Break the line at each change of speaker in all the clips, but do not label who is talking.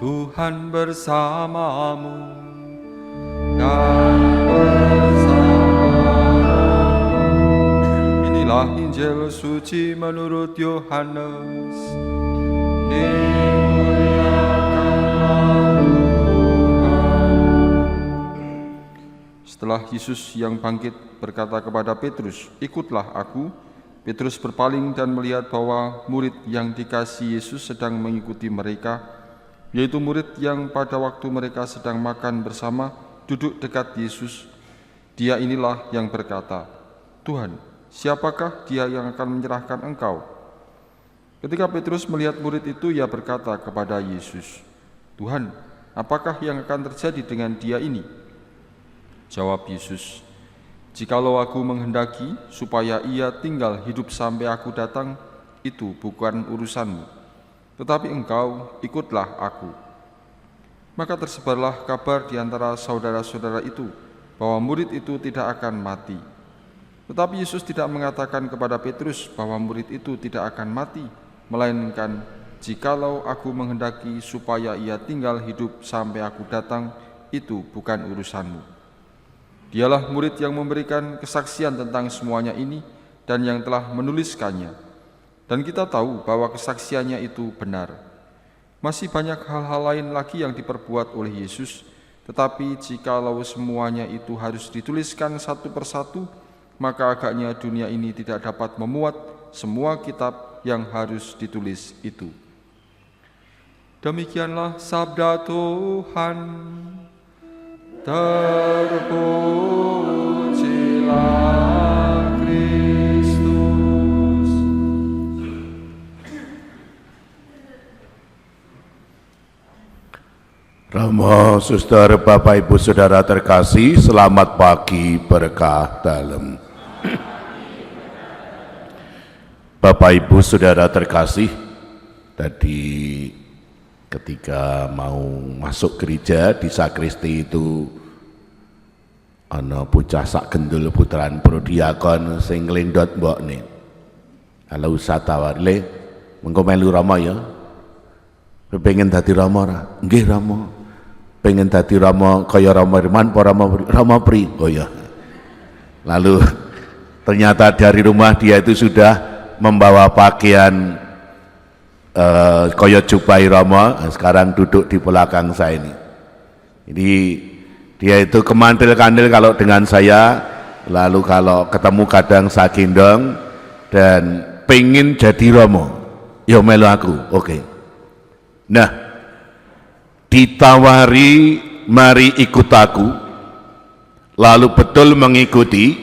Tuhan bersamamu dan bersamamu. Inilah Injil suci menurut Yohanes. Dimuliakanlah Tuhan. Setelah Yesus yang bangkit berkata kepada Petrus, "Ikutlah aku." Petrus berpaling dan melihat bahwa murid yang dikasihi Yesus sedang mengikuti mereka, yaitu murid yang pada waktu mereka sedang makan bersama duduk dekat Yesus. Dia inilah yang berkata, "Tuhan, siapakah dia yang akan menyerahkan Engkau?" Ketika Petrus melihat murid itu, ia berkata kepada Yesus, "Tuhan, apakah yang akan terjadi dengan dia ini?" Jawab Yesus, "Jikalau aku menghendaki supaya ia tinggal hidup sampai aku datang, itu bukan urusanmu. Tetapi engkau ikutlah aku." Maka tersebarlah kabar di antara saudara-saudara itu bahwa murid itu tidak akan mati. Tetapi Yesus tidak mengatakan kepada Petrus bahwa murid itu tidak akan mati, melainkan, "Jikalau aku menghendaki supaya ia tinggal hidup sampai aku datang, itu bukan urusanmu." Dialah murid yang memberikan kesaksian tentang semuanya ini dan yang telah menuliskannya. Dan kita tahu bahwa kesaksiannya itu benar. Masih banyak hal-hal lain lagi yang diperbuat oleh Yesus, tetapi jikalau semuanya itu harus dituliskan satu persatu, maka agaknya dunia ini tidak dapat memuat semua kitab yang harus ditulis itu. Demikianlah sabda Tuhan. Terpujilah Kristus.
Rama, Suster, Bapak, Ibu, Saudara terkasih, selamat pagi berkah dalam. Bapak, Ibu, Saudara terkasih, tadi ketika mau masuk gereja di sakristi itu ana bocah sak gendul puteran prodiakon sing nglendot mbokne. Kalau usah tawarle mengko melu Rama ya. Pengen dadi Rama ora? Nggih Rama. Pengen dadi Rama kaya Rama Irman apa Rama Pri? Oh ya. Lalu ternyata dari rumah dia itu sudah membawa pakaian kaya jubai Rama, sekarang duduk di belakang saya ini. Jadi dia itu kemantil-kandil kalau dengan saya, lalu kalau ketemu kadang sagendong dan pengen jadi Rama, ya melu aku, oke. Nah, ditawari mari ikut aku, lalu betul mengikuti,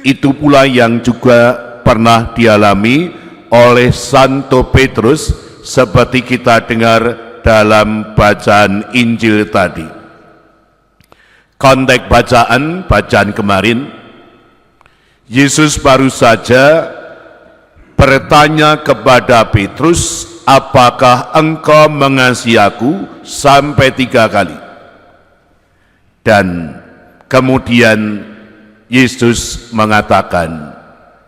itu pula yang juga pernah dialami oleh Santo Petrus seperti kita dengar dalam bacaan Injil tadi. Konteks bacaan kemarin, Yesus baru saja bertanya kepada Petrus, "Apakah engkau mengasihi aku?" sampai 3 kali. Dan kemudian Yesus mengatakan,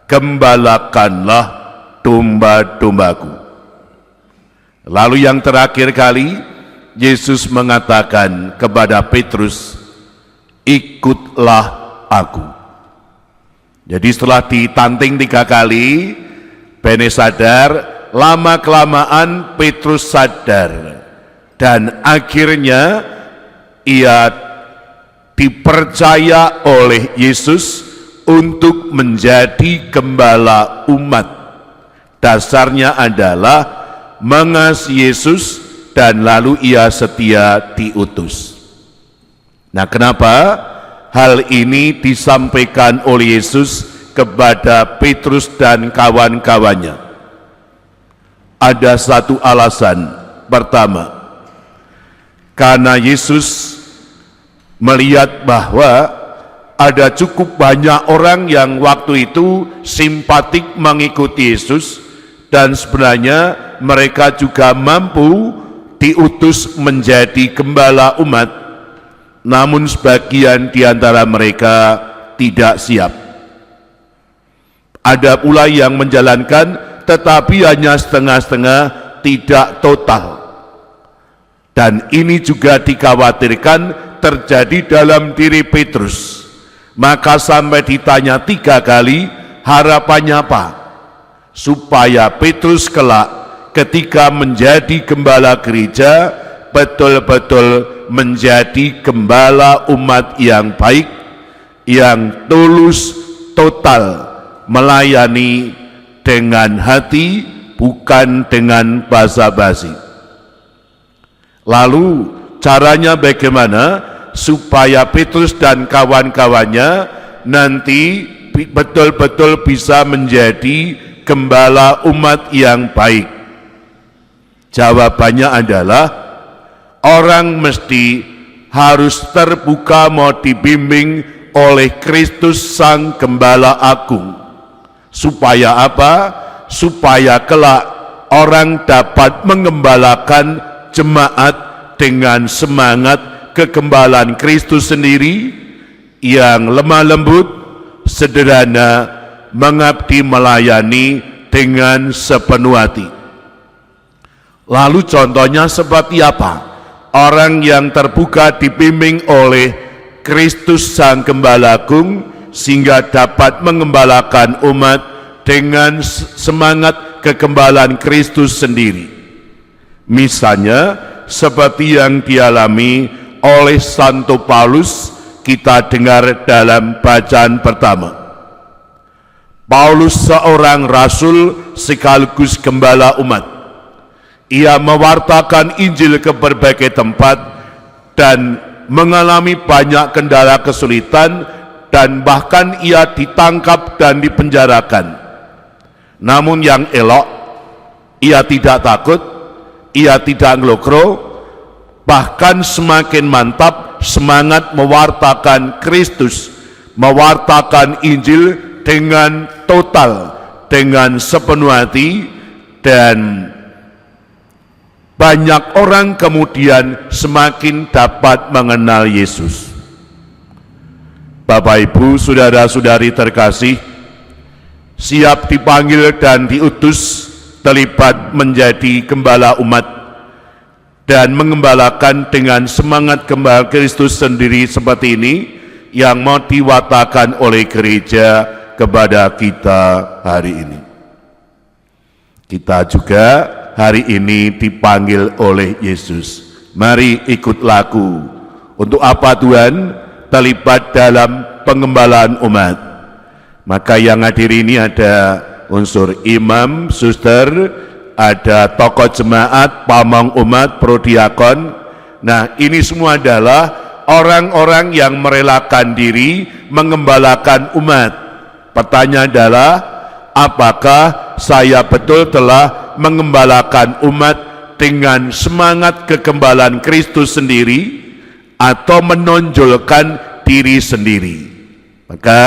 "Gembalakanlah domba-dombaku." Lalu yang terakhir kali Yesus mengatakan kepada Petrus, "Ikutlah aku." Jadi setelah ditanting 3 kali, Bene sadar, lama-kelamaan Petrus sadar, dan akhirnya ia dipercaya oleh Yesus untuk menjadi gembala umat. Dasarnya adalah mengasihi Yesus dan lalu ia setia diutus. Nah, kenapa hal ini disampaikan oleh Yesus kepada Petrus dan kawan-kawannya? Ada satu alasan. Pertama, karena Yesus melihat bahwa ada cukup banyak orang yang waktu itu simpatik mengikuti Yesus, dan sebenarnya mereka juga mampu diutus menjadi gembala umat, namun sebagian di antara mereka tidak siap. Ada pula yang menjalankan tetapi hanya setengah-setengah, tidak total. Dan ini juga dikhawatirkan terjadi dalam diri Petrus. Maka sampai ditanya 3 kali, harapannya apa? Supaya Petrus kelak ketika menjadi gembala gereja, betul-betul menjadi gembala umat yang baik, yang tulus, total, melayani dengan hati, bukan dengan basa-basi. Lalu caranya bagaimana supaya Petrus dan kawan-kawannya nanti betul-betul bisa menjadi gembala umat yang baik? Jawabannya adalah orang mesti harus terbuka mau dibimbing oleh Kristus Sang Gembala Agung. Supaya apa? Supaya kelak orang dapat mengembalakan jemaat dengan semangat kegembalaan Kristus sendiri yang lemah lembut, sederhana, mengabdi melayani dengan sepenuh hati. Lalu contohnya seperti apa? Orang yang terbuka dibimbing oleh Kristus Sang Gembala Agung sehingga dapat mengembalakan umat dengan semangat kegembalaan Kristus sendiri. Misalnya seperti yang dialami oleh Santo Paulus, kita dengar dalam bacaan pertama. Paulus seorang rasul sekaligus gembala umat. Ia mewartakan Injil ke berbagai tempat dan mengalami banyak kendala kesulitan, dan bahkan ia ditangkap dan dipenjarakan. Namun yang elok, ia tidak takut, ia tidak ngelokro, bahkan semakin mantap semangat mewartakan Kristus, mewartakan Injil dengan total, dengan sepenuh hati, dan banyak orang kemudian semakin dapat mengenal Yesus. Bapak, Ibu, saudara-saudari terkasih, siap dipanggil dan diutus terlibat menjadi gembala umat dan mengembalakan dengan semangat gembala Kristus sendiri seperti ini yang mau diwatakan oleh gereja kepada kita hari ini. Kita juga hari ini dipanggil oleh Yesus. Mari ikut laku. Untuk apa Tuhan? Terlibat dalam pengembalaan umat. Maka yang hadir ini ada unsur imam, suster, ada tokoh jemaat, pamong umat, prodiakon. Nah, ini semua adalah orang-orang yang merelakan diri mengembalakan umat. Pertanyaan adalah, apakah saya betul telah mengembalakan umat dengan semangat kegembalaan Kristus sendiri atau menonjolkan diri sendiri? Maka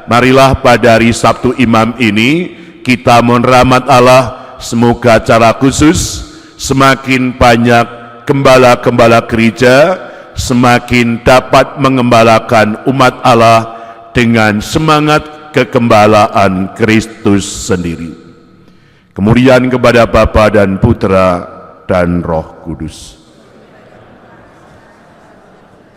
marilah pada hari Sabtu Imam ini kita mohon rahmat Allah, semoga secara khusus semakin banyak gembala-gembala gereja semakin dapat mengembalakan umat Allah dengan semangat kegembalaan Kristus sendiri. Kemudian kepada Bapa dan Putra dan Roh Kudus.